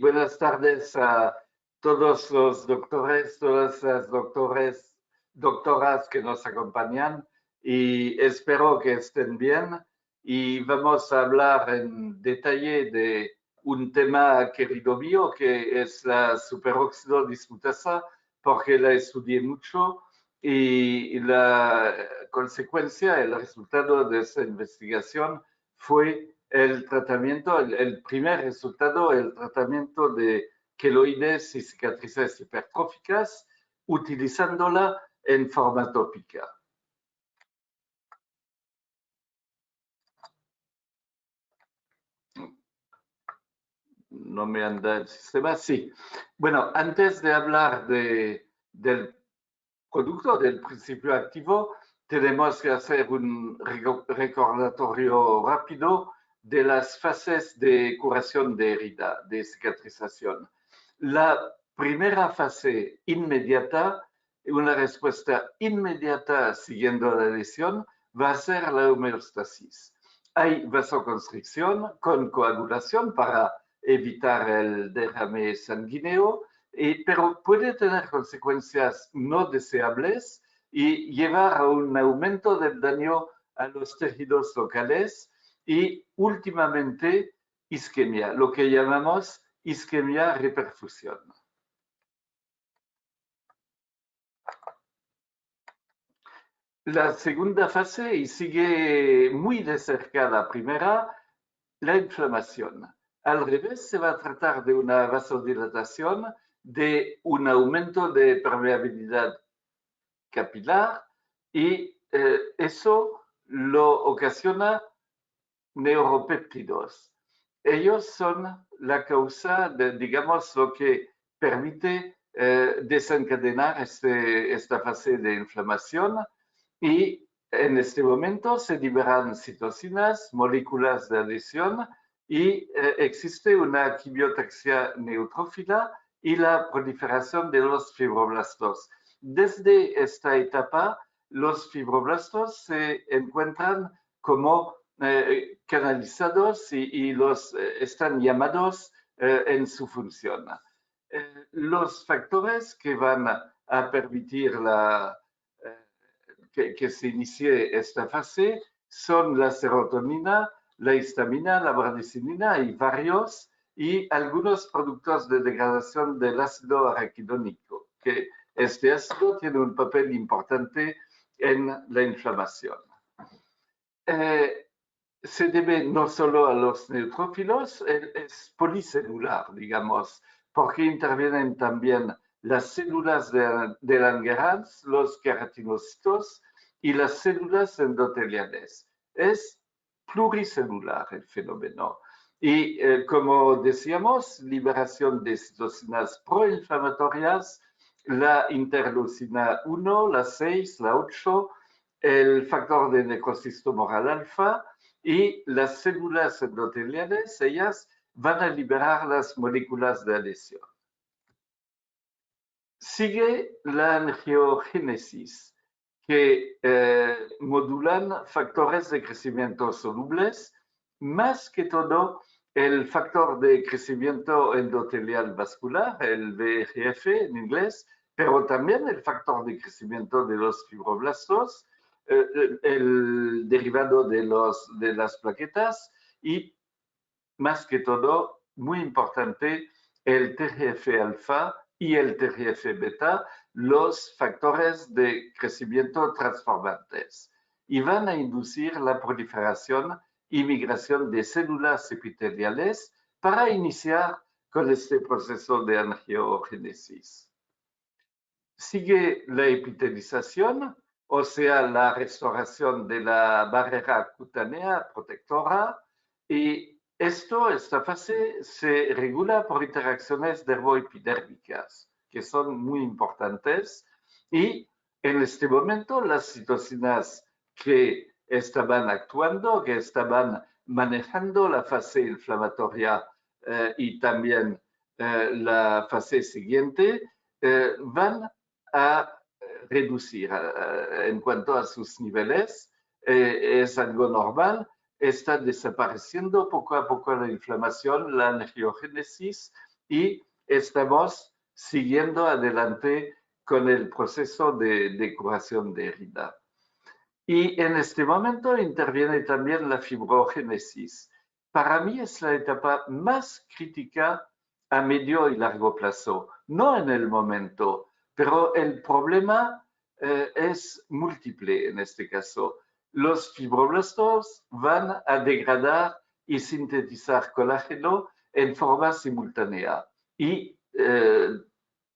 Buenas tardes a todos los doctores, todas las doctoras que nos acompañan y espero que estén bien. Y vamos a hablar en detalle de un tema querido mío que es la superóxido dismutasa, porque la estudié mucho y la consecuencia, el resultado de esa investigación fue el tratamiento, el primer resultado, el tratamiento de queloides y cicatrices hipertróficas, utilizándola en forma tópica. No me anda el sistema, sí. Bueno, antes de hablar del producto, del principio activo, tenemos que hacer un recordatorio rápido de las fases de curación de herida, de cicatrización. La primera fase inmediata, una respuesta inmediata siguiendo la lesión, va a ser la homeostasis. Hay vasoconstricción con coagulación para evitar el derrame sanguíneo, pero puede tener consecuencias no deseables y llevar a un aumento del daño a los tejidos locales y últimamente isquemia, lo que llamamos isquemia reperfusión. La segunda fase, y sigue muy de cerca la primera, la inflamación. Al revés, se va a tratar de una vasodilatación, de un aumento de permeabilidad capilar y eso lo ocasiona neuropéptidos. Ellos son la causa de, digamos, lo que permite desencadenar esta fase de inflamación y en este momento se liberan citocinas, moléculas de adhesión y existe una quimiotaxia neutrófila y la proliferación de los fibroblastos. Desde esta etapa, los fibroblastos se encuentran como canalizados y los están llamados en su función. Los factores que van a permitir que se inicie esta fase son la serotonina, la histamina, la bradicinina y varios y algunos productos de degradación del ácido araquidónico, que este ácido tiene un papel importante en la inflamación. Se debe no solo a los neutrófilos, es policelular, digamos, porque intervienen también las células de Langerhans, los queratinocitos y las células endoteliales. Es pluricelular el fenómeno. Y como decíamos, liberación de citocinas proinflamatorias, la interleucina 1, la 6, la 8, el factor de necrosis tumoral alfa y las células endoteliales, ellas van a liberar las moléculas de adhesión. Sigue la angiogénesis, que modulan factores de crecimiento solubles, más que todo el factor de crecimiento endotelial vascular, el VEGF en inglés, pero también el factor de crecimiento de los fibroblastos, el derivado de las plaquetas y, más que todo, muy importante, el TGF-alfa y el TGF-beta, los factores de crecimiento transformantes, y van a inducir la proliferación y migración de células epiteliales para iniciar con este proceso de angiogénesis. Sigue la epitelización, o sea, la restauración de la barrera cutánea protectora, y esta fase se regula por interacciones dermoepidérmicas, que son muy importantes, y en este momento las citocinas que estaban actuando, que estaban manejando la fase inflamatoria y también la fase siguiente, van a reducir en cuanto a sus niveles. Es algo normal. Está desapareciendo poco a poco la inflamación, la angiogénesis y estamos siguiendo adelante con el proceso de curación de herida. Y en este momento interviene también la fibrogénesis. Para mí es la etapa más crítica a medio y largo plazo, no en el momento, pero el problema es múltiple en este caso. Los fibroblastos van a degradar y sintetizar colágeno en forma simultánea y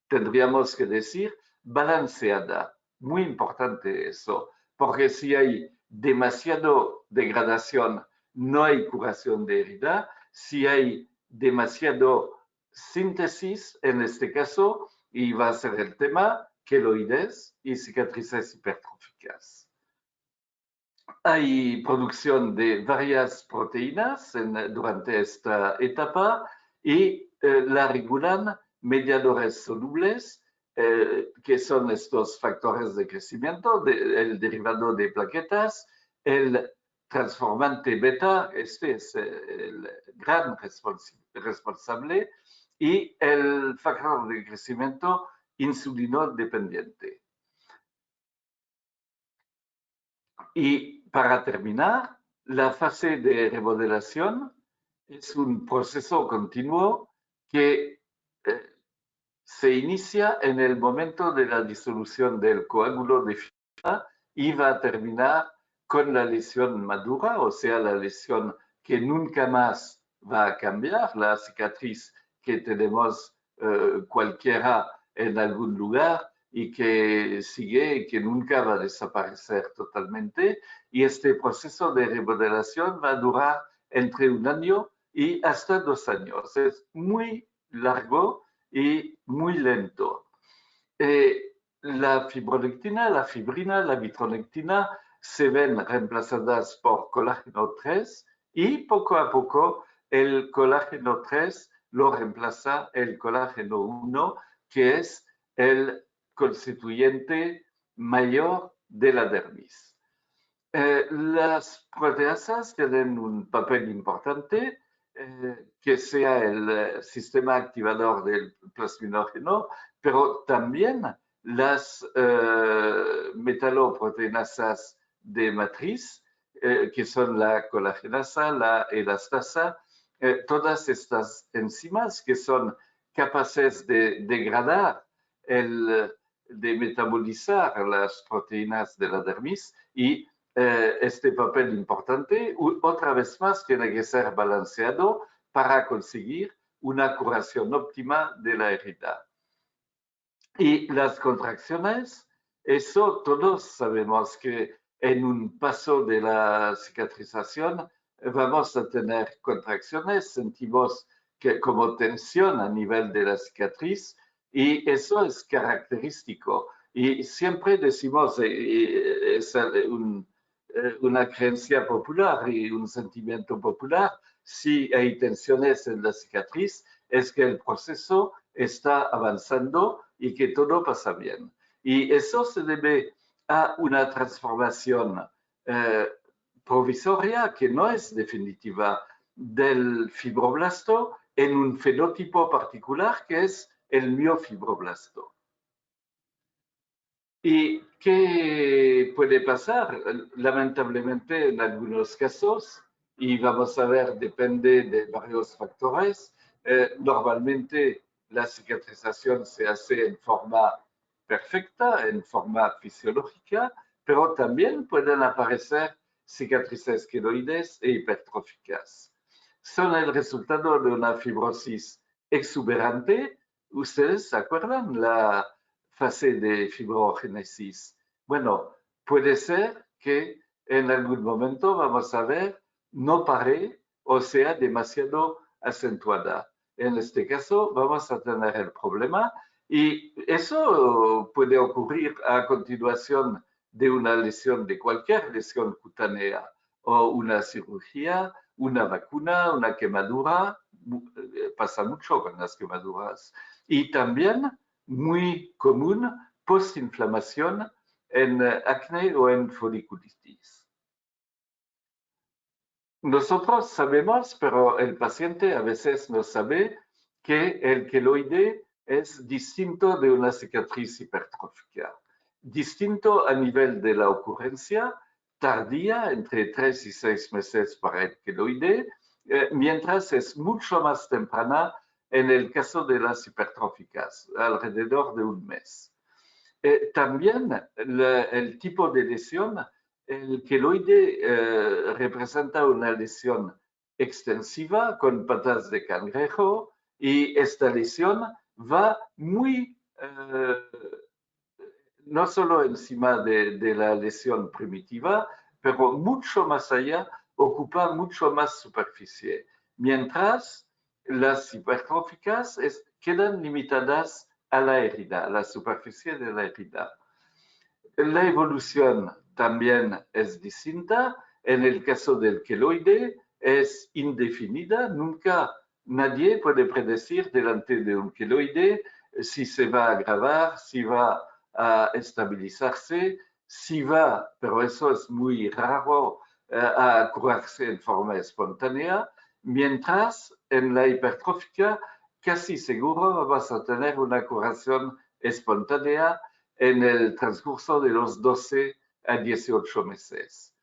tendríamos que decir balanceada. Muy importante eso, porque si hay demasiado degradación, no hay curación de herida. Si hay demasiado síntesis, en este caso, y va a ser el tema, queloides y cicatrices hipertróficas. Hay producción de varias proteínas durante esta etapa y la regulan mediadores solubles, que son estos factores de crecimiento, el derivado de plaquetas, el transformante beta, este es el gran responsable, y el factor de crecimiento insulino dependiente. Y para terminar, la fase de remodelación es un proceso continuo que se inicia en el momento de la disolución del coágulo de fibra y va a terminar con la lesión madura, o sea, la lesión que nunca más va a cambiar, la cicatriz que tenemos cualquiera en algún lugar y que sigue y que nunca va a desaparecer totalmente. Y este proceso de remodelación va a durar entre 1 año y hasta 2 años. Es muy largo y muy lento. La fibronectina, la fibrina, la vitronectina se ven reemplazadas por colágeno 3 y poco a poco el colágeno 3 lo reemplaza el colágeno 1, que es el constituyente mayor de la dermis. Las proteasas tienen un papel importante, que sea el sistema activador del plasminógeno, pero también las metaloproteinasas de matriz, que son la colagenasa, la elastasa, todas estas enzimas que son capaces de degradar, de metabolizar las proteínas de la dermis y este papel importante, otra vez más, tiene que ser balanceado para conseguir una curación óptima de la herida. Y las contracciones, eso todos sabemos que en un paso de la cicatrización vamos a tener contracciones, sentimos que como tensión a nivel de la cicatriz y eso es característico. Y siempre decimos, es una creencia popular y un sentimiento popular, si hay tensiones en la cicatriz, es que el proceso está avanzando y que todo pasa bien. Y eso se debe a una transformación provisoria que no es definitiva del fibroblasto en un fenotipo particular que es el miofibroblasto. ¿Y qué puede pasar? Lamentablemente, en algunos casos, y vamos a ver, depende de varios factores, normalmente la cicatrización se hace en forma perfecta, en forma fisiológica, pero también pueden aparecer cicatrices queloides e hipertróficas. Son el resultado de una fibrosis exuberante. ¿Ustedes se acuerdan? La fase de fibrogénesis. Bueno, puede ser que en algún momento vamos a ver no pare o sea demasiado acentuada. En este caso vamos a tener el problema y eso puede ocurrir a continuación de una lesión, de cualquier lesión cutánea o una cirugía, una vacuna, una quemadura, pasa mucho con las quemaduras. Y también muy común postinflamación en acné o en foliculitis. Nosotros sabemos, pero el paciente a veces no sabe que el queloide es distinto de una cicatriz hipertrófica. Distinto a nivel de la ocurrencia, tardía, entre 3 y 6 meses para el queloide, mientras es mucho más temprana en el caso de las hipertróficas, alrededor de un mes. También el tipo de lesión, el queloide representa una lesión extensiva con patas de cangrejo y esta lesión va muy, no solo encima de la lesión primitiva, pero mucho más allá, ocupa mucho más superficie, mientras las hipertróficas quedan limitadas a la herida, a la superficie de la herida. La evolución también es distinta. En el caso del queloide es indefinida. Nunca nadie puede predecir delante de un queloide si se va a agravar, si va a estabilizarse, si va, pero eso es muy raro, a curarse en forma espontánea, mientras en la hipertrófica casi seguro vas a tener una curación espontánea en el transcurso de los 12 a 18 meses.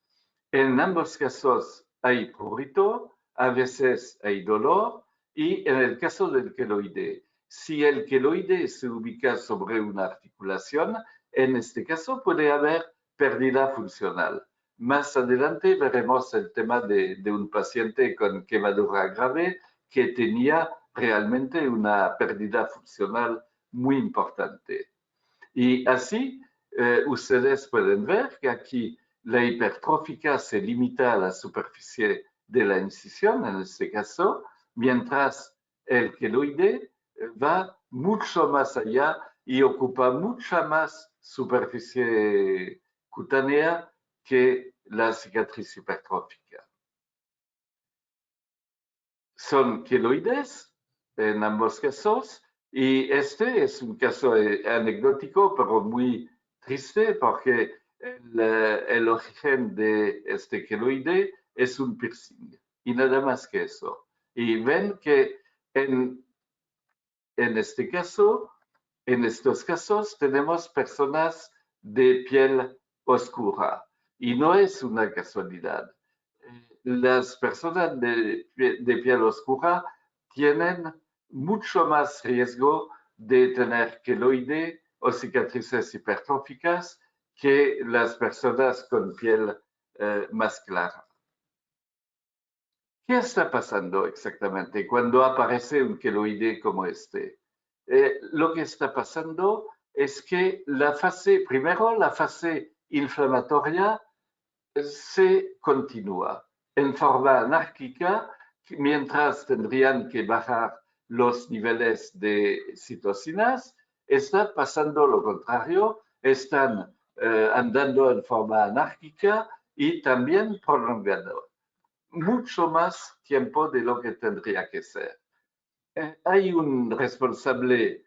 En ambos casos hay prurito, a veces hay dolor, y en el caso del queloide, si el queloide se ubica sobre una articulación, en este caso puede haber pérdida funcional. Más adelante veremos el tema de un paciente con quemadura grave que tenía realmente una pérdida funcional muy importante. Y así ustedes pueden ver que aquí la hipertrófica se limita a la superficie de la incisión, en este caso, mientras el queloide va mucho más allá y ocupa mucha más superficie cutánea que la cicatriz hipertrófica. Son queloides en ambos casos, y este es un caso anecdótico, pero muy triste, porque el origen de este queloide es un piercing, y nada más que eso. Y ven que en este caso, en estos casos, tenemos personas de piel oscura, y no es una casualidad. Las personas de piel oscura tienen mucho más riesgo de tener queloide o cicatrices hipertróficas que las personas con piel más clara. ¿Qué está pasando exactamente cuando aparece un queloide como este? Lo que está pasando es que primero la fase inflamatoria se continúa en forma anárquica, mientras tendrían que bajar los niveles de citocinas. Está pasando lo contrario, están andando en forma anárquica y también prolongando mucho más tiempo de lo que tendría que ser. Hay un responsable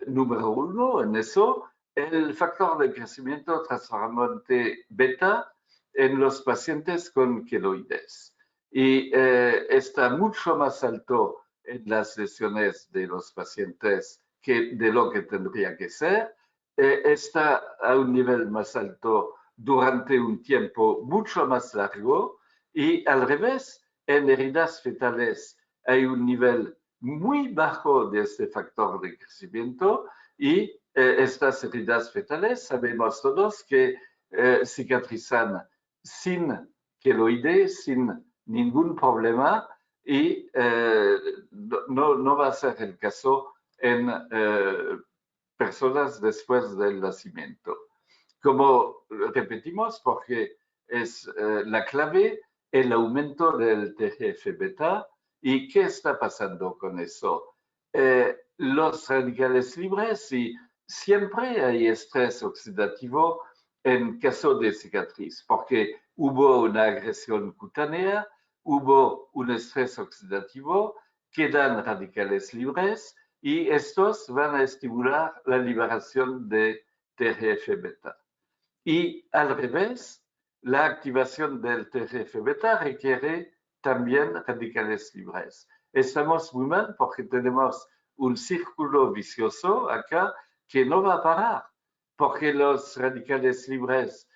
número uno en eso, el factor de crecimiento transformante beta en los pacientes con queloides. Y está mucho más alto en las lesiones de los pacientes que de lo que tendría que ser. Está a un nivel más alto durante un tiempo mucho más largo, y al revés, en heridas fetales hay un nivel muy bajo de este factor de crecimiento, y estas heridas fetales sabemos todos que cicatrizan sin queloide, sin ningún problema, y no va a ser el caso en personas después del nacimiento. Como repetimos, porque es la clave el aumento del TGF-beta. ¿Y qué está pasando con eso? Los radicales libres, y siempre hay estrés oxidativo en caso de cicatriz, porque hubo una agresión cutánea, hubo un estrés oxidativo, quedan radicales libres, y estos van a estimular la liberación de TGF-beta. Y al revés, la activación del TGF-beta requiere también radicales libres. Estamos muy mal porque tenemos un círculo vicioso acá que no va a parar, porque los radicales libres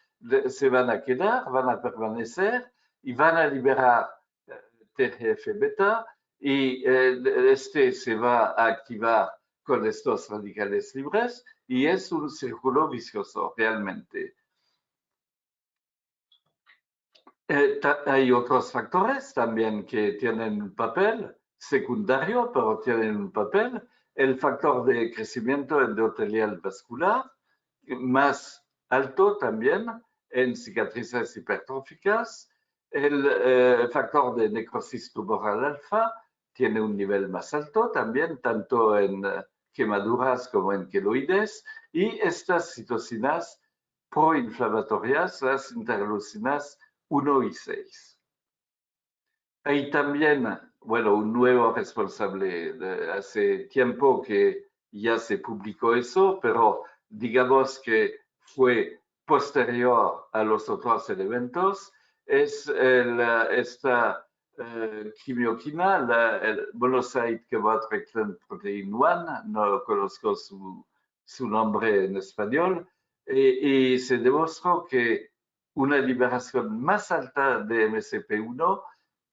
se van a quedar, van a permanecer y van a liberar TGF-beta y este se va a activar con estos radicales libres y es un círculo vicioso realmente. Hay otros factores también que tienen un papel secundario, pero tienen un papel. El factor de crecimiento endotelial vascular, más alto también en cicatrices hipertróficas. El factor de necrosis tumoral alfa tiene un nivel más alto también, tanto en quemaduras como en queloides. Y estas citocinas proinflamatorias, las interleucinas 1 y 6. Hay también, bueno, un nuevo responsable hace tiempo que ya se publicó eso, pero digamos que fue posterior a los otros elementos, es esta quimioquina, el monocyte chematrexin protein 1, no conozco su nombre en español, y se demostró que una liberación más alta de MCP1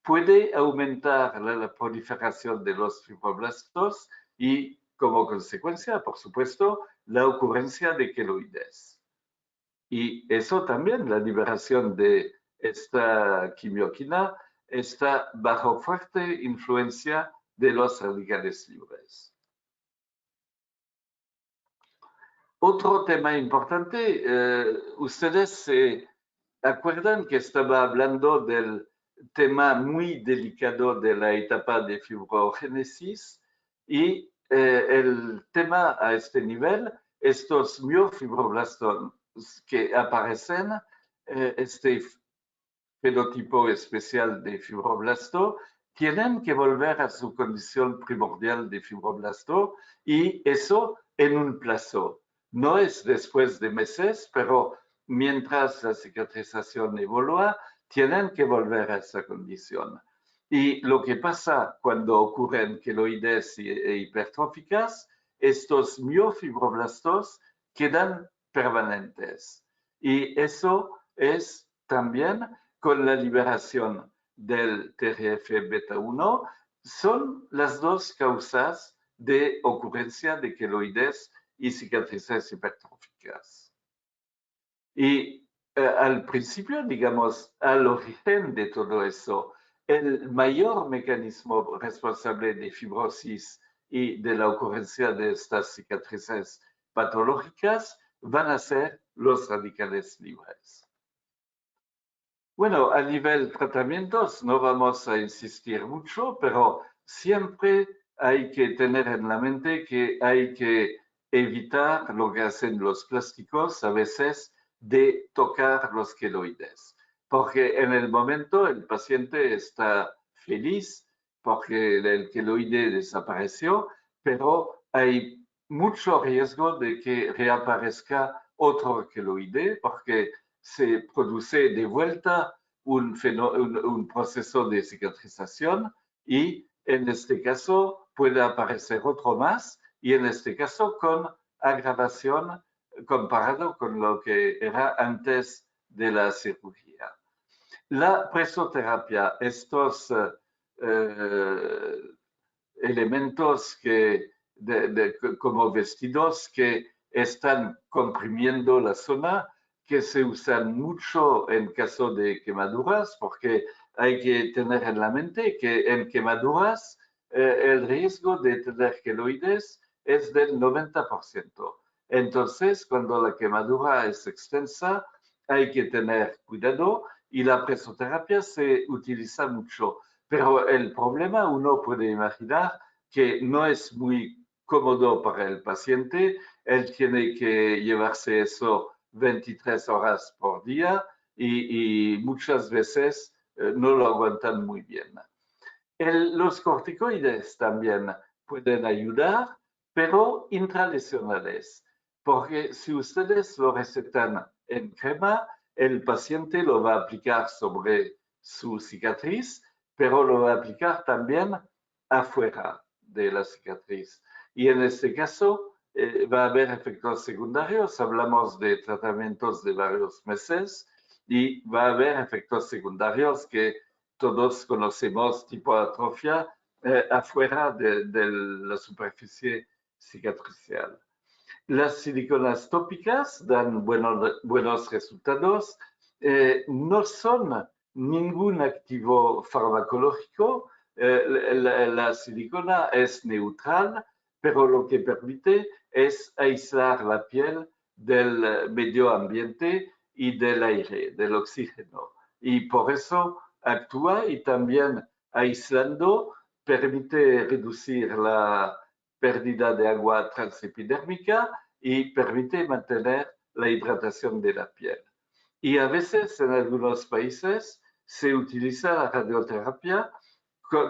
puede aumentar la proliferación de los fibroblastos y, como consecuencia, por supuesto, la ocurrencia de queloides. Y eso también, la liberación de esta quimioquina, está bajo fuerte influencia de los radicales libres. Otro tema importante, ustedes se acuerdan que estaba hablando del tema muy delicado de la etapa de fibrogénesis y el tema a este nivel, estos miofibroblastos que aparecen, este fenotipo especial de fibroblasto, tienen que volver a su condición primordial de fibroblasto y eso en un plazo. No es después de meses, pero mientras la cicatrización evolúa, tienen que volver a esa condición. Y lo que pasa cuando ocurren queloides e hipertróficas, estos miofibroblastos quedan permanentes. Y eso es también con la liberación del TGF-beta1, son las dos causas de ocurrencia de queloides y cicatrices hipertróficas. Y al principio, digamos, al origen de todo eso, el mayor mecanismo responsable de fibrosis y de la ocurrencia de estas cicatrices patológicas van a ser los radicales libres. Bueno, a nivel tratamientos no vamos a insistir mucho, pero siempre hay que tener en la mente que hay que evitar lo que hacen los plásticos a veces de tocar los queloides, porque en el momento el paciente está feliz porque el queloide desapareció, pero hay mucho riesgo de que reaparezca otro queloide porque se produce de vuelta un proceso de cicatrización y en este caso puede aparecer otro más y en este caso con agravación comparado con lo que era antes de la cirugía. La presoterapia, estos elementos que, como vestidos que están comprimiendo la zona, que se usan mucho en caso de quemaduras, porque hay que tener en la mente que en quemaduras el riesgo de tener queloides es del 90%. Entonces, cuando la quemadura es extensa, hay que tener cuidado y la presoterapia se utiliza mucho. Pero el problema, uno puede imaginar que no es muy cómodo para el paciente. Él tiene que llevarse eso 23 horas por día y muchas veces no lo aguantan muy bien. Los corticoides también pueden ayudar, pero intralesionales, porque si ustedes lo recetan en crema, el paciente lo va a aplicar sobre su cicatriz, pero lo va a aplicar también afuera de la cicatriz. Y en este caso va a haber efectos secundarios. Hablamos de tratamientos de varios meses y va a haber efectos secundarios que todos conocemos, tipo atrofia, afuera de la superficie cicatricial. Las siliconas tópicas dan buenos resultados. No son ningún activo farmacológico. La silicona es neutral, pero lo que permite es aislar la piel del medio ambiente y del aire, del oxígeno. Y por eso actúa y también aislando permite reducir la pérdida de agua transepidérmica y permite mantener la hidratación de la piel. Y a veces en algunos países se utiliza la radioterapia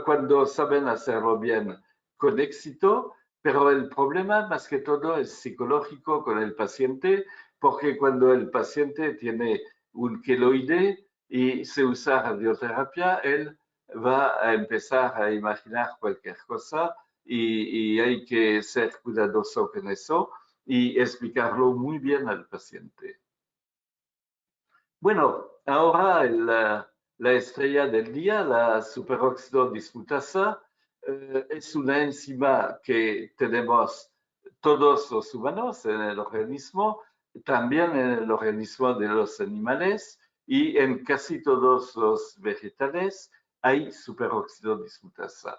cuando saben hacerlo bien con éxito, pero el problema más que todo es psicológico con el paciente, porque cuando el paciente tiene un queloide y se usa radioterapia, él va a empezar a imaginar cualquier cosa y hay que ser cuidadoso con eso y explicarlo muy bien al paciente. Bueno, ahora la estrella del día, la superóxido dismutasa, es una enzima que tenemos todos los humanos en el organismo, también en el organismo de los animales y en casi todos los vegetales hay superóxido dismutasa.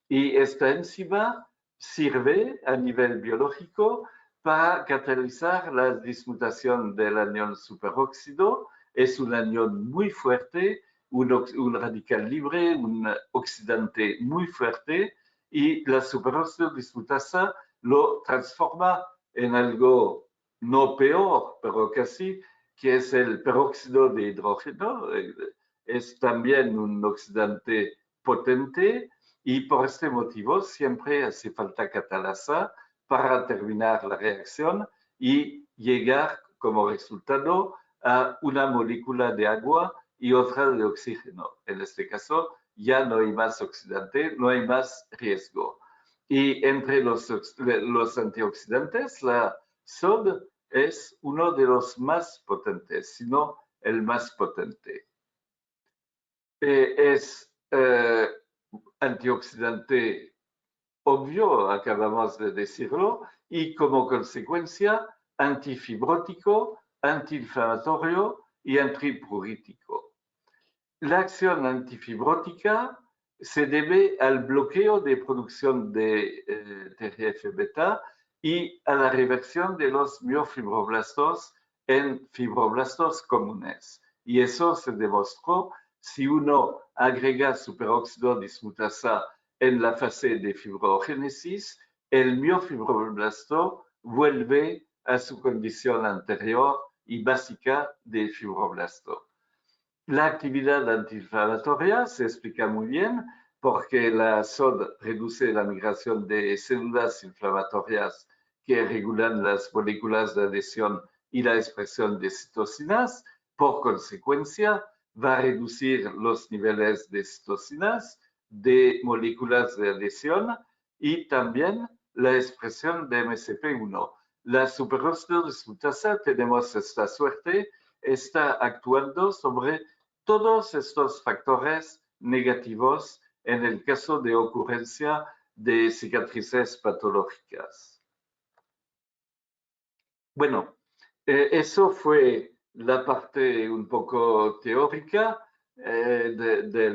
Y esta enzima sirve a nivel biológico para catalizar la dismutación del anión superóxido. Es un anión muy fuerte, un radical libre, un oxidante muy fuerte, y la superóxido dismutasa lo transforma en algo no peor, pero casi, que es el peróxido de hidrógeno. Es también un oxidante potente y por este motivo siempre hace falta catalasa para terminar la reacción y llegar como resultado a una molécula de agua y otra de oxígeno. En este caso ya no hay más oxidante, no hay más riesgo. Y entre los antioxidantes, la SOD es uno de los más potentes, si no el más potente. Es antioxidante obvio, acabamos de decirlo, y como consecuencia antifibrótico, antiinflamatorio y antiprurítico. La acción antifibrótica se debe al bloqueo de producción de TGF-beta y a la reversión de los miofibroblastos en fibroblastos comunes. Y eso se demostró si uno agrega superóxido dismutasa en la fase de fibrogénesis, el miofibroblasto vuelve a su condición anterior y básica de fibroblasto. La actividad antiinflamatoria se explica muy bien porque la SOD reduce la migración de células inflamatorias que regulan las moléculas de adhesión y la expresión de citocinas. Por consecuencia, va a reducir los niveles de citocinas, de moléculas de adhesión y también la expresión de MCP1. La superóxido dismutasa, tenemos esta suerte, está actuando sobre todos estos factores negativos en el caso de ocurrencia de cicatrices patológicas. Bueno, eso fue la parte un poco teórica de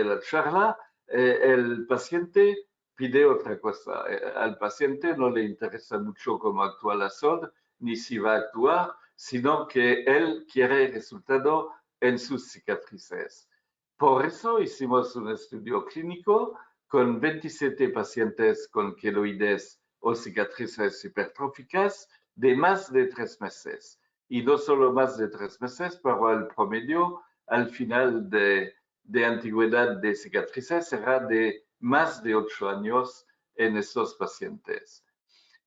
la charla. El paciente pide otra cosa. Al paciente no le interesa mucho cómo actúa la SOD, ni si va a actuar, sino que él quiere resultado en sus cicatrices. Por eso hicimos un estudio clínico con 27 pacientes con queloides o cicatrices hipertróficas de más de 3 meses. Y no solo más de 3 meses, pero el promedio al final de antigüedad de cicatrices será de más de 8 años en estos pacientes.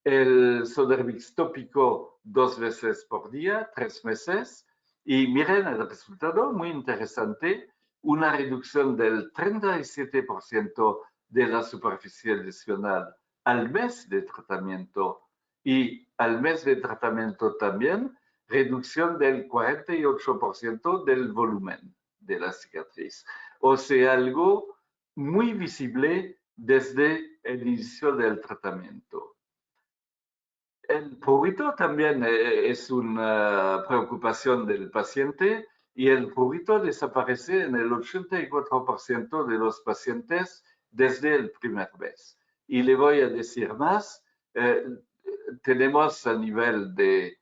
El Sodernix tópico 2 veces por día, 3 meses, y miren el resultado, muy interesante, una reducción del 37% de la superficie lesional al mes de tratamiento y al mes de tratamiento también reducción del 48% del volumen de la cicatriz. O sea, algo muy visible desde el inicio del tratamiento. El prurito también es una preocupación del paciente y el prurito desaparece en el 84% de los pacientes desde el primer mes. Y le voy a decir más, tenemos a nivel de,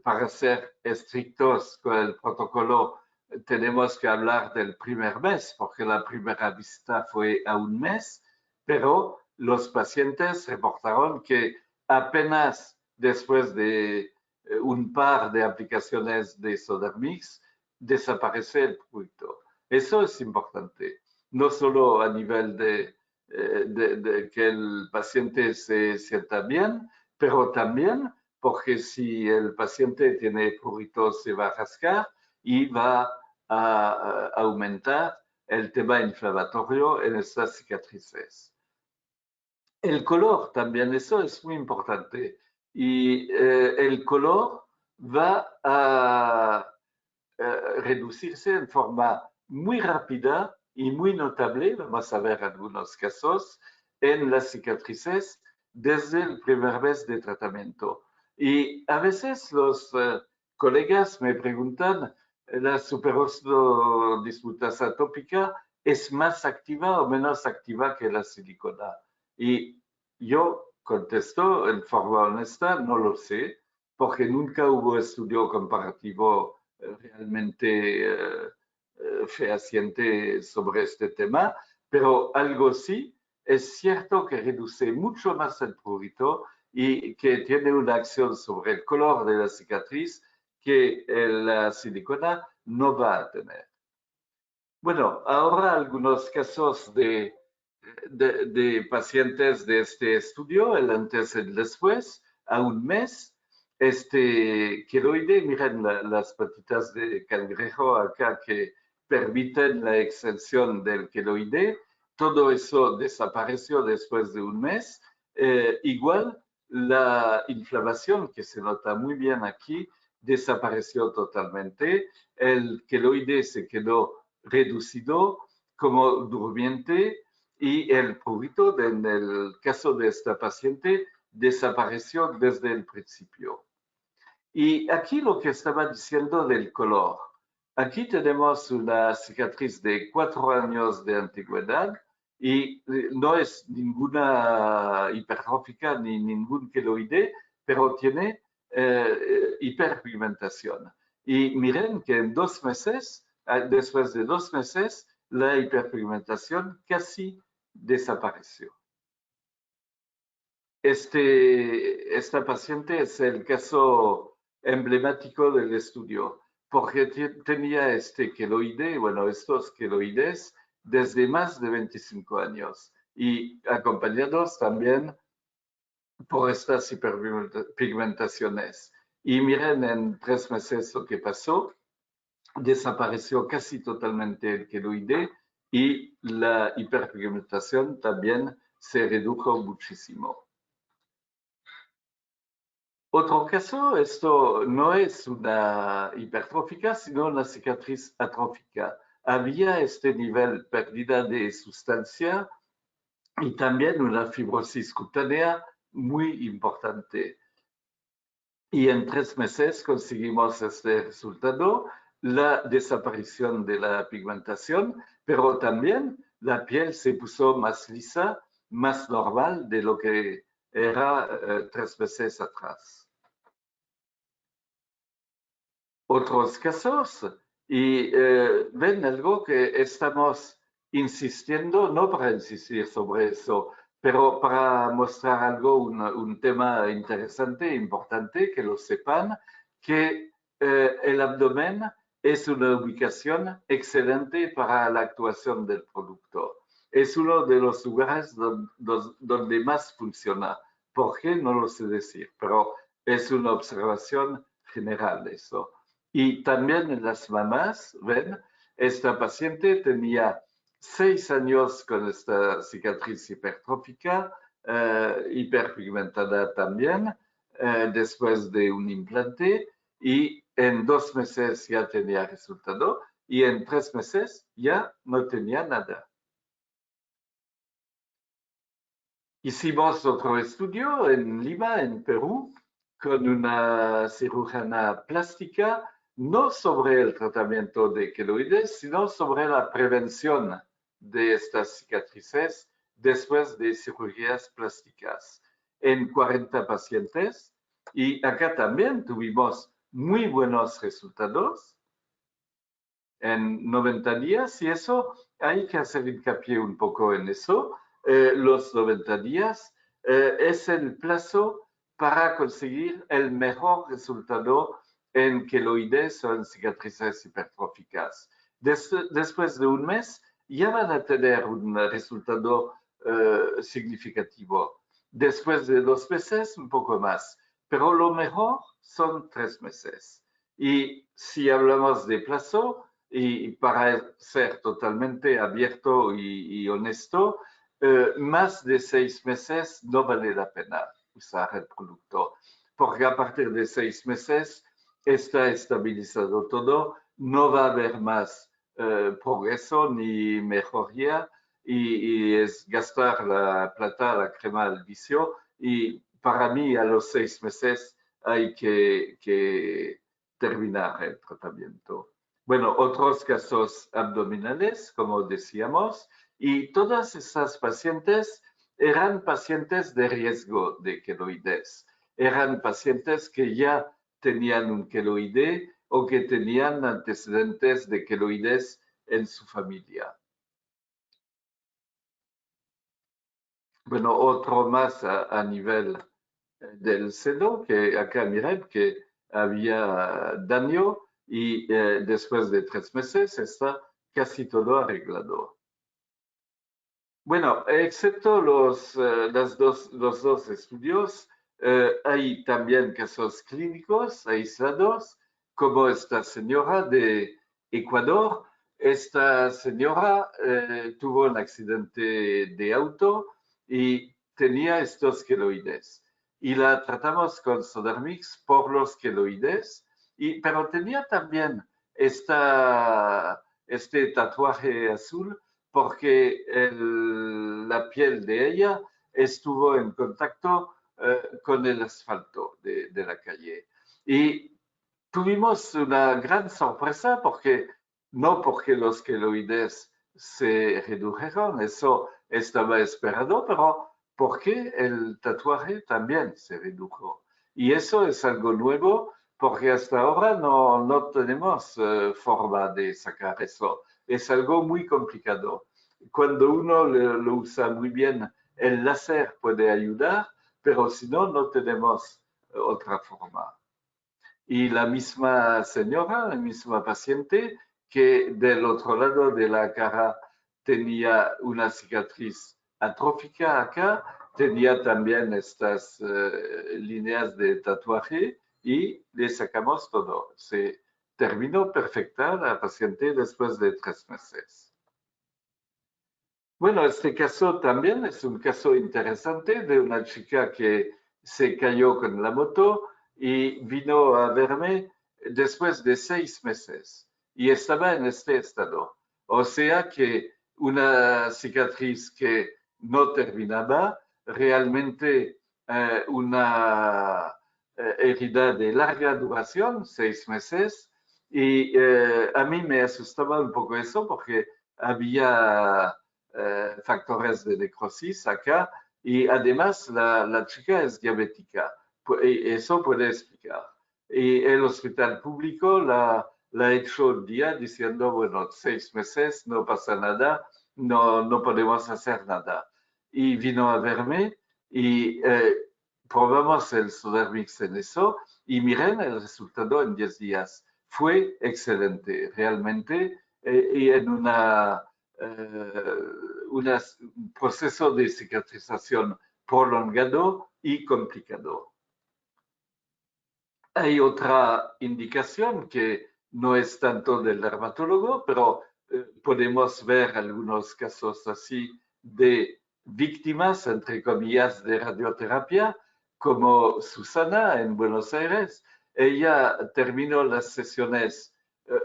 para ser estrictos con el protocolo, tenemos que hablar del primer mes, porque la primera visita fue a un mes, pero los pacientes reportaron que apenas después de un par de aplicaciones de Sodermix, desaparece el prurito. Eso es importante, no solo a nivel de que el paciente se sienta bien, pero también porque si el paciente tiene prurito se va a rascar y va a aumentar el tema inflamatorio en estas cicatrices. El color también, eso es muy importante. Y el color va a reducirse en forma muy rápida y muy notable, vamos a ver algunos casos, en las cicatrices desde el primer mes de tratamiento. Y a veces los colegas me preguntan, ¿la superóxido dismutasa atópica es más activa o menos activa que la silicona? Y yo contesto en forma honesta, no lo sé, porque nunca hubo estudio comparativo realmente fehaciente sobre este tema, pero algo sí, es cierto que reduce mucho más el prurito y que tiene una acción sobre el color de la cicatriz que la silicona no va a tener. Bueno, ahora algunos casos de pacientes de este estudio, el antes y el después, a un mes. Este queloide, miren las patitas de cangrejo acá que permiten la extensión del queloide. Todo eso desapareció después de un mes. Igual la inflamación, que se nota muy bien aquí, desapareció totalmente. El queloide se quedó reducido como durmiente y el prurito, en el caso de esta paciente, desapareció desde el principio. Y aquí lo que estaba diciendo del color. Aquí tenemos una cicatriz de 4 años de antigüedad y no es ninguna hipertrófica ni ningún queloide, pero tiene hiperpigmentación. Y miren que en 2 meses, después de 2 meses, la hiperpigmentación casi desapareció. Esta paciente es el caso emblemático del estudio, porque tenía este queloide, bueno, estos queloides desde más de 25 años y acompañados también por estas hiperpigmentaciones. Y miren en 3 meses lo que pasó, desapareció casi totalmente el queloide y la hiperpigmentación también se redujo muchísimo. Otro caso, esto no es una hipertrófica, sino una cicatriz atrófica. Había este nivel pérdida de sustancia y también una fibrosis cutánea muy importante. Y en 3 meses conseguimos este resultado, la desaparición de la pigmentación, pero también la piel se puso más lisa, más normal de lo que era 3 meses atrás. Otros casos, y ven algo que estamos insistiendo, no para insistir sobre eso, pero para mostrar algo, un tema interesante, importante, que lo sepan, que el abdomen es una ubicación excelente para la actuación del producto. Es uno de los lugares donde más funciona. ¿Por qué? No lo sé decir, pero es una observación general eso. Y también en las mamás, ven, esta paciente tenía 6 años con esta cicatriz hipertrófica, hiperpigmentada también, después de un implante, y en 2 meses ya tenía resultado, y en 3 meses ya no tenía nada. Hicimos otro estudio en Lima, en Perú, con una cirujana plástica, no sobre el tratamiento de queloides, sino sobre la prevención de estas cicatrices después de cirugías plásticas en 40 pacientes. Y acá también tuvimos muy buenos resultados en 90 días, y eso hay que hacer hincapié un poco en eso. Los 90 días es el plazo para conseguir el mejor resultado en queloides o en cicatrices hipertróficas. Después de un mes ya van a tener un resultado significativo. Después de 2 meses, un poco más. Pero lo mejor son 3 meses. Y si hablamos de plazo, y para ser totalmente abierto y honesto, más de 6 meses no vale la pena usar el producto, porque a partir de 6 meses está estabilizado todo, no va a haber más progreso ni mejoría, y es gastar la plata, la crema al vicio, y para mí a los 6 meses hay que terminar el tratamiento. Bueno, otros casos abdominales, como decíamos, y todas esas pacientes eran pacientes de riesgo de queloides. Eran pacientes que ya tenían un queloide o que tenían antecedentes de queloides en su familia. Bueno, otro más a nivel del seno, que acá miren que había daño, y después de 3 meses está casi todo arreglado. Bueno, excepto los dos estudios, hay también casos clínicos aislados, como esta señora de Ecuador. Esta señora tuvo un accidente de auto y tenía estos queloides. Y la tratamos con Sodermix por los queloides, pero tenía también este tatuaje azul porque la piel de ella estuvo en contacto con el asfalto de la calle. Y tuvimos una gran sorpresa porque los queloides se redujeron, eso estaba esperado, pero porque el tatuaje también se redujo. Y eso es algo nuevo porque hasta ahora no tenemos forma de sacar eso. Es algo muy complicado. Cuando uno lo usa muy bien, el láser puede ayudar, pero si no, no tenemos otra forma. Y la misma señora, la misma paciente, que del otro lado de la cara tenía una cicatriz atrófica acá, tenía también estas líneas de tatuaje, y le sacamos todo. Se terminó perfecta la paciente después de 3 meses. Bueno, este caso también es un caso interesante de una chica que se cayó con la moto y vino a verme después de 6 meses y estaba en este estado. O sea que una cicatriz que no terminaba, realmente una herida de larga duración, 6 meses, y a mí me asustaba un poco eso porque había factores de necrosis acá, y además la chica es diabética, eso puede explicar. Y el hospital público la ha hecho un día diciendo, bueno, 6 meses, no pasa nada, no podemos hacer nada. Y vino a verme y probamos el Sodermix en eso, y miren el resultado en 10 días. Fue excelente, realmente, y en un proceso de cicatrización prolongado y complicado. Hay otra indicación que no es tanto del dermatólogo, pero podemos ver algunos casos así de víctimas, entre comillas, de radioterapia, como Susana en Buenos Aires. Ella terminó las sesiones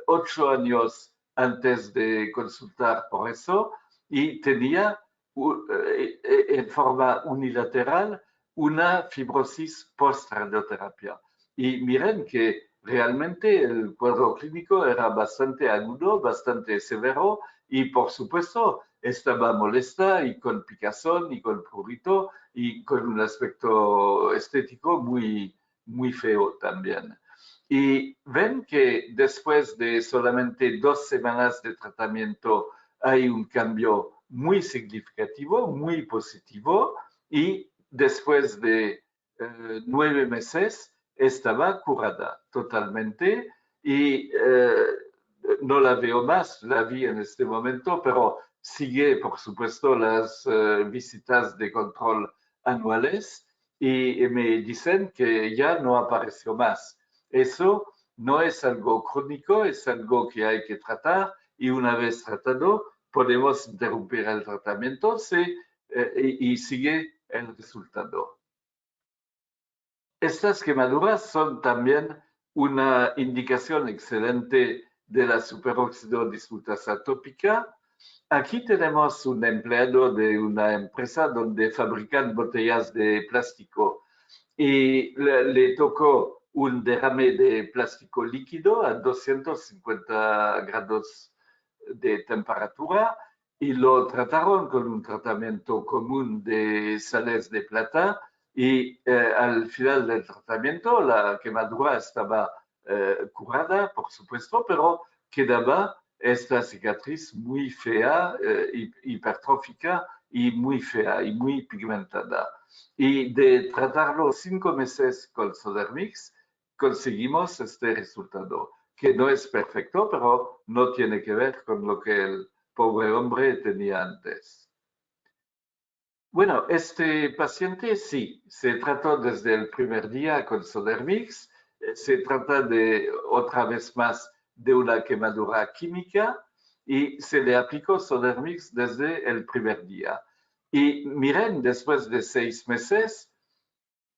8 años antes de consultar por eso y tenía en forma unilateral una fibrosis post-radioterapia. Y miren que realmente el cuadro clínico era bastante agudo, bastante severo y por supuesto estaba molesta y con picazón y con prurito y con un aspecto estético muy feo también. Y ven que después de solamente 2 semanas de tratamiento hay un cambio muy significativo, muy positivo y después de 9 meses estaba curada totalmente y no la veo más, la vi en este momento, pero sigue, por supuesto, las visitas de control anuales y me dicen que ya no apareció más. Eso no es algo crónico, es algo que hay que tratar y una vez tratado podemos interrumpir el tratamiento y sigue el resultado. Estas quemaduras son también una indicación excelente de la superóxido dismutasa atópica. Aquí tenemos un empleado de una empresa donde fabrican botellas de plástico y le tocó un derrame de plástico líquido a 250 grados de temperatura y lo trataron con un tratamiento común de sales de plata y al final del tratamiento la quemadura estaba curada, por supuesto, pero quedaba esta cicatriz muy fea, hipertrófica y muy fea y muy pigmentada. Y de tratarlo 5 meses con Sodermix, conseguimos este resultado, que no es perfecto, pero no tiene que ver con lo que el pobre hombre tenía antes. Bueno, este paciente sí, se trató desde el primer día con Sodermix. Se trata de, otra vez más, de una quemadura química y se le aplicó Sodermix desde el primer día. Y miren, después de 6 meses,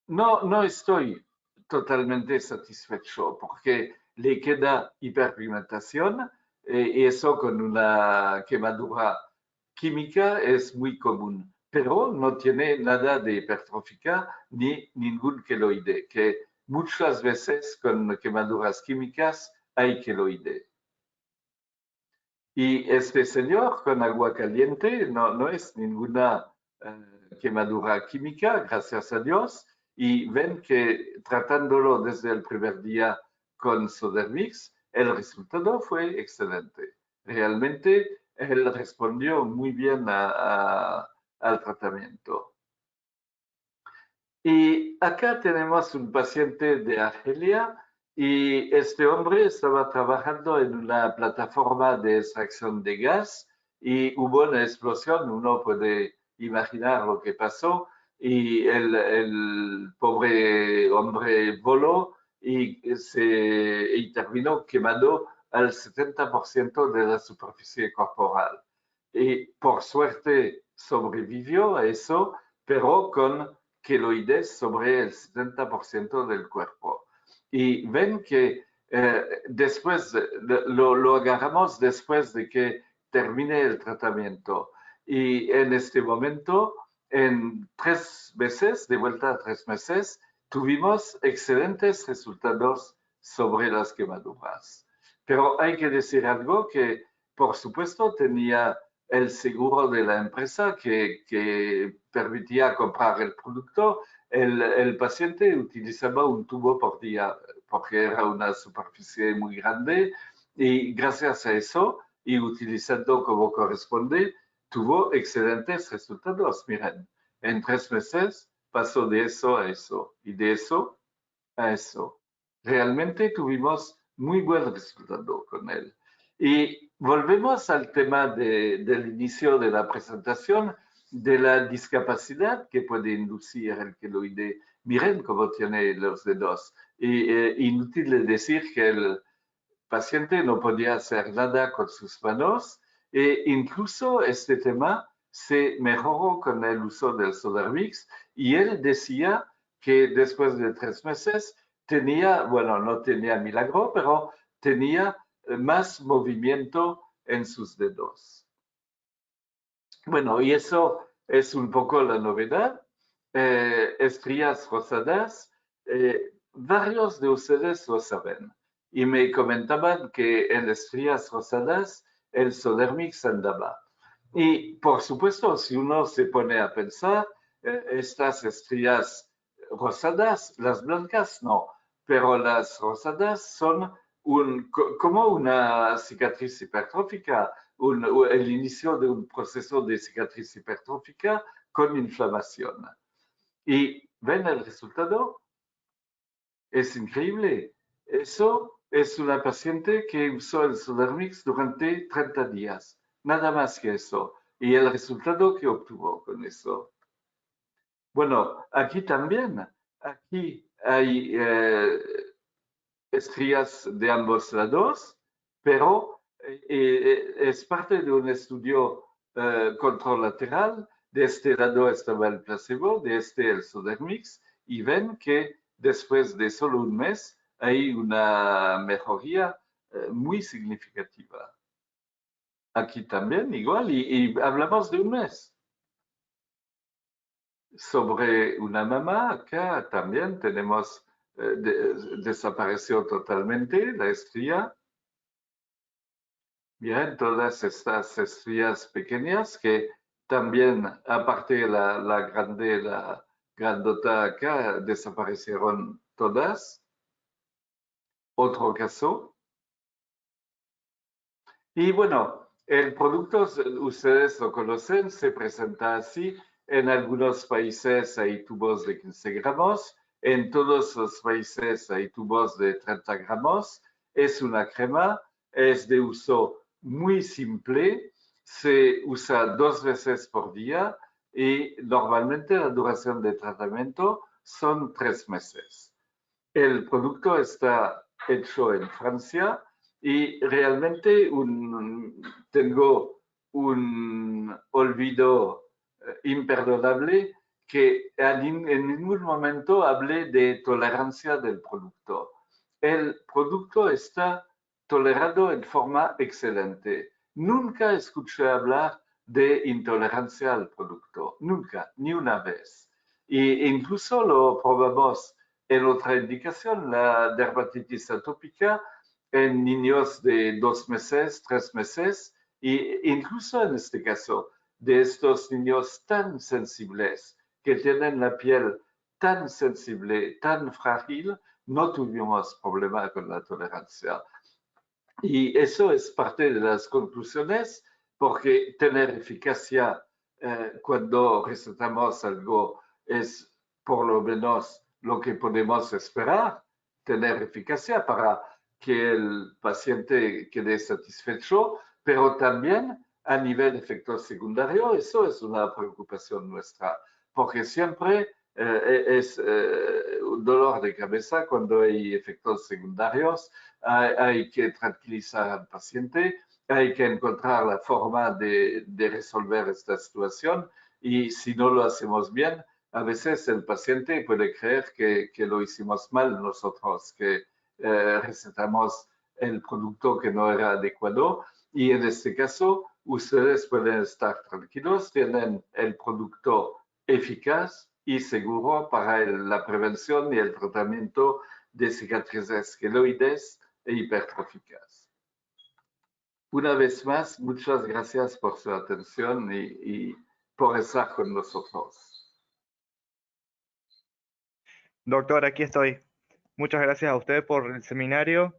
no estoy totalmente satisfecho porque le queda hiperpigmentación y eso con una quemadura química es muy común, pero no tiene nada de hipertrófica ni ningún queloide, que muchas veces con quemaduras químicas hay queloide. Y este señor con agua caliente no es ninguna quemadura química, gracias a Dios, y ven que tratándolo desde el primer día con Sodermix, el resultado fue excelente. Realmente él respondió muy bien al tratamiento. Y acá tenemos un paciente de Argelia y este hombre estaba trabajando en una plataforma de extracción de gas y hubo una explosión, uno puede imaginar lo que pasó y el pobre hombre voló y terminó quemado al 70% de la superficie corporal. Y por suerte sobrevivió a eso, pero con queloides sobre el 70% del cuerpo. Y ven que después lo agarramos después de que termine el tratamiento. Y en este momento, en 3 meses, de vuelta a 3 meses, tuvimos excelentes resultados sobre las quemaduras. Pero hay que decir algo que, por supuesto, tenía el seguro de la empresa que permitía comprar el producto. El paciente utilizaba un tubo por día porque era una superficie muy grande y gracias a eso y utilizando como corresponde, tuvo excelentes resultados. Miren, en 3 meses pasó de eso a eso y de eso a eso. Realmente tuvimos muy buen resultado con él. Y volvemos al tema del inicio de la presentación, de la discapacidad que puede inducir el queloide. Miren cómo tiene los dedos. Y inútil decir que paciente no podía hacer nada con sus manos e incluso este tema se mejoró con el uso del Solarmix y él decía que después de 3 meses tenía, bueno, no tenía milagro, pero tenía más movimiento en sus dedos. Bueno, y eso es un poco la novedad. Estrías rosadas, varios de ustedes lo saben y me comentaban que en estrías rosadas el Solarmix andaba. Y por supuesto, si uno se pone a pensar, estas estrías rosadas, las blancas no, pero las rosadas son como una cicatriz hipertrófica, el inicio de un proceso de cicatriz hipertrófica con inflamación. Y ven el resultado, es increíble. Eso es una paciente que usó el Solarmix durante 30 días, nada más que eso. Y el resultado que obtuvo con eso. Bueno, aquí también, aquí hay estrías de ambos lados, pero es parte de un estudio contralateral. De este lado estaba el placebo, de este el Solarmix, y ven que después de solo un mes hay una mejoría muy significativa. Aquí también igual, y hablamos de un mes. Sobre una mamá, acá también tenemos, desapareció totalmente la estría. Bien, todas estas estrías pequeñas que también, aparte la grandota acá, desaparecieron todas. Otro caso. Y bueno, el producto, ustedes lo conocen, se presenta así. En algunos países hay tubos de 15 gramos, en todos los países hay tubos de 30 gramos. Es una crema, es de uso muy simple, se usa 2 veces por día y normalmente la duración de tratamiento son 3 meses. El producto está hecho en Francia y realmente tengo un olvido imperdonable que en ningún momento hablé de tolerancia del producto. El producto está tolerado en forma excelente. Nunca escuché hablar de intolerancia al producto, nunca, ni una vez. E incluso lo probamos en otra indicación, la dermatitis atópica en niños de 2 meses, 3 meses, e incluso en este caso, de estos niños tan sensibles, que tienen la piel tan sensible, tan frágil, no tuvimos problema con la tolerancia. Y eso es parte de las conclusiones, porque tener eficacia cuando recetamos algo es por lo menos lo que podemos esperar, tener eficacia para que el paciente quede satisfecho, pero también a nivel de efecto secundario, eso es una preocupación nuestra, porque siempre es un dolor de cabeza cuando hay efectos secundarios, hay que tranquilizar al paciente, hay que encontrar la forma de resolver esta situación y si no lo hacemos bien, a veces el paciente puede creer que lo hicimos mal nosotros, que recetamos el producto que no era adecuado y en este caso ustedes pueden estar tranquilos, tienen el producto eficaz y seguro para la prevención y el tratamiento de cicatrices queloides e hipertróficas. Una vez más, muchas gracias por su atención y por estar con nosotros. Doctor, aquí estoy. Muchas gracias a usted por el seminario.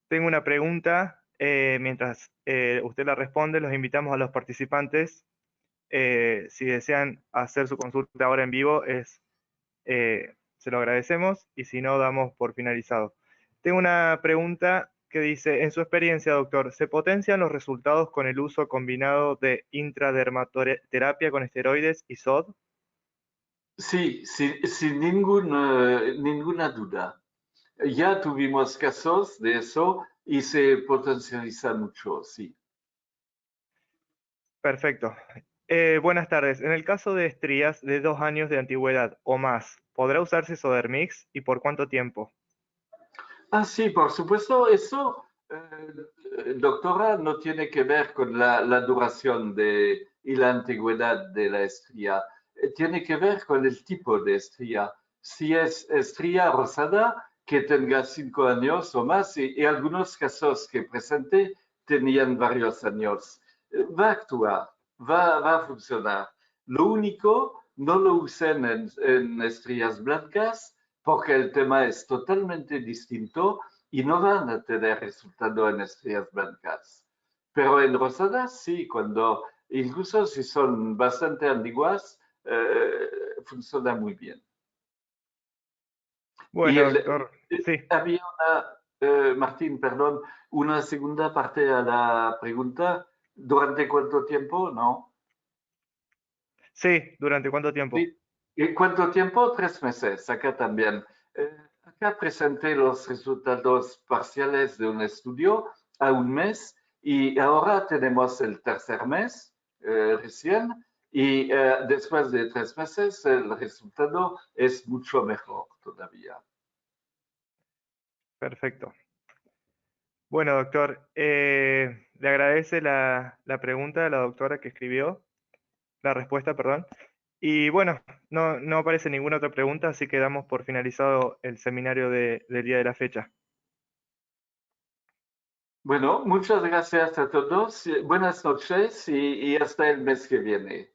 Tengo una pregunta. Mientras usted la responde, los invitamos a los participantes. Si desean hacer su consulta ahora en vivo, se lo agradecemos y si no, damos por finalizado. Tengo una pregunta que dice, en su experiencia, doctor, ¿se potencian los resultados con el uso combinado de intradermatoterapia con esteroides y SOD? Sí, sin ninguna duda. Ya tuvimos casos de eso y se potencializa mucho, sí. Perfecto. Buenas tardes. En el caso de estrías de 2 años de antigüedad o más, ¿podrá usarse Sodermix y por cuánto tiempo? Ah, sí, por supuesto, eso, doctora, no tiene que ver con la duración y la antigüedad de la estría. Tiene que ver con el tipo de estría. Si es estría rosada, que tenga 5 años o más, y algunos casos que presenté tenían varios años. Va a actuar, va a funcionar. Lo único, no lo usen en estrías blancas, porque el tema es totalmente distinto y no van a tener resultado en estrías blancas. Pero en rosadas sí, incluso si son bastante antiguas, funciona muy bien. Y Bueno, doctor, sí, había Martín, perdón, una segunda parte a la pregunta. ¿Durante cuánto tiempo? No. sí, ¿durante cuánto tiempo? Sí. ¿Y cuánto tiempo? 3 meses, acá también. Acá presenté los resultados parciales de un estudio a un mes y ahora tenemos el tercer mes recién y después de 3 meses el resultado es mucho mejor todavía. Perfecto. Bueno, doctor, le agradece la pregunta de la doctora que escribió, la respuesta, perdón. Y bueno, no aparece ninguna otra pregunta, así que damos por finalizado el seminario del día de la fecha. Bueno, muchas gracias a todos. Buenas noches y hasta el mes que viene.